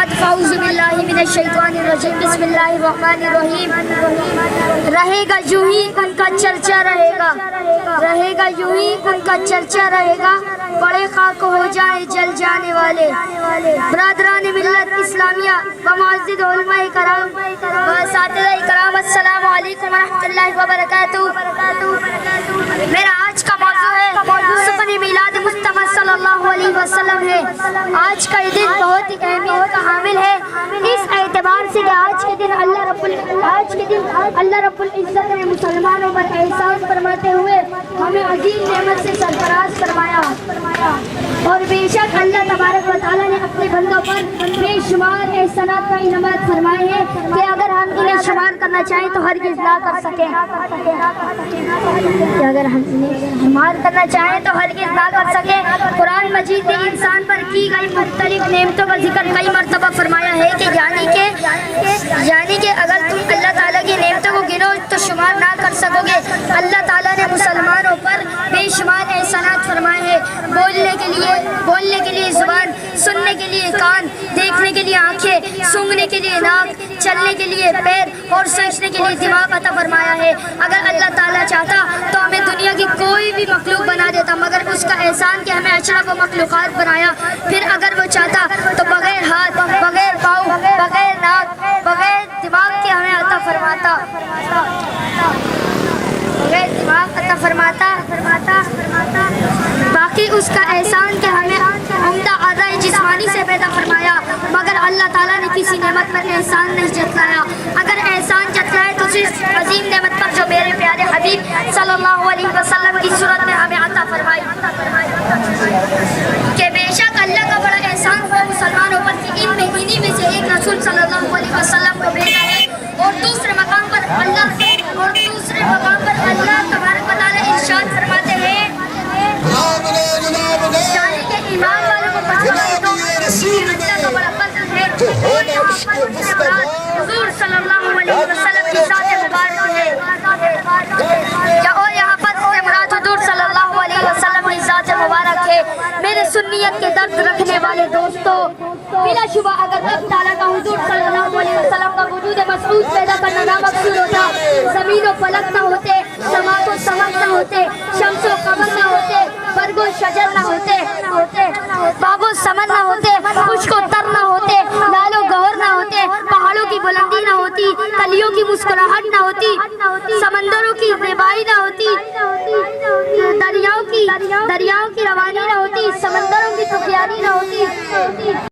بعد فاعوذ باللہ من الشیطان الرجیم بسم اللہ الرحمن الرحیم رہے گا یوں ہی ان کا چرچا رہے گا یوں ہی ان کا چرچا رہے گا بڑے خاک ہو جائیں جل جانے والے برادران ملت اسلامیہ و معزز علماء کرام و اساتذہ کرام السلام علیکم ورحمۃ اللہ وبرکاتہ۔ میرا آج کا موضوع ہے سخن میلاد مصطفیٰ صلی اللہ علیہ وسلم ہے۔ آج کا یہ دن بہت ہی اہمیت کا حامل ہے اس اعتبار سے کہ آج کے دن اللہ رب العزت نے مسلمانوں پر احسان فرماتے ہوئے ہمیں عظیم نعمت سے سرفراز فرمایا، اور بے شک اللہ تبارک و تعالیٰ نے اپنے بندوں پر بے شمار احسانات کا انعامات فرمائے ہیں کہ اگر ہم انہیں شمار کرنا چاہیں تو ہرگز نہ کر سکیں، کہ اگر ہم انہیں شمار کرنا چاہیں تو ہرگز نہ کر سکیں۔ قرآن مجید نے انسان پر کی گئی مختلف نعمتوں کا ذکر کئی مرتبہ فرمایا ہے کہ یعنی کہ اگر تم اللہ تعالیٰ کی نعمتوں کو گنو تو شمار نہ کر سکو گے۔ اللہ تعالیٰ نے مسلمانوں پر بے شمار احسانات فرمائے ہیں، بولنے کے لیے زبان، سننے کے لیے کان، دیکھنے کے لیے آنکھیں، سونگھنے کے لیے ناک، چلنے کے لیے پیر اور سوچنے کے لیے دماغ عطا فرمایا ہے۔ اگر اللہ تعالیٰ چاہتا تو ہمیں دنیا کی کوئی بھی مخلوق بنا دیتا، مگر اس کا احسان کہ ہمیں اشرف و مخلوقات بنایا۔ پھر اگر وہ چاہتا تو بغیر ہاتھ، بغیر پاؤں، بغیر ناک، بغیر دماغ کے ہمیں عطا فرماتا، بغیر دماغ عطا فرماتا۔ باقی اس کا احسان کہ ہمیں عمدہ اعضاء جسمانی سے پیدا فرمایا، مگر اللہ تعالیٰ نے کسی نعمت پر احسان نہیں جتلایا۔ اگر احسان جتلائے تو صرف عظیم نعمت پر جو میرے پیارے حبیب صلی اللہ علیہ وسلم کی صورت میں ہمیں عطا فرمائی، کہ بے شک اللہ کا بڑا احسان ہوا مسلمانوں پر کہ انہی میں سے ایک رسول صلی اللہ علیہ وسلم کو بھیجا ہے، اور دوسرے مقام پر اللہ تبارک و تعالیٰ ارشاد فرماتے ہیں یعنی کہ ایمان والوں کو اللہ کا بڑا فضل ہے، اور یہاں پر حضور صلی اللہ علیہ وسلم کی ذات مبارک ہے، اور یہاں پر مراد حضور صلی اللہ علیہ وسلم کی ذات مبارک ہے۔ میرے سنیت کے درد رکھنے والے دوستو، بلا شبہ اگر رب تعالیٰ کا حضور صلی اللہ علیہ وسلم کا وجود مسعود پیدا کرنا نامقصود ہوتا، زمین و فلک نہ ہوتے، سماوات و سماوات نہ ہوتے، شمس و قمر نہ ہوتے، برگ و شجر نہ ہوتے، باب و سمن نہ ہوتے، خشک و تر نہ ہوتے، لال و گہر نہ ہوتے، پہاڑوں کی بلندی نہ ہوتی، کلیوں کی مسکراہٹ نہ ہوتی، سمندروں کی زیبائی نہ ہوتی، دریاؤں کی روانی نہ ہوتی، سمندروں کی سفیانی نہ ہوتی۔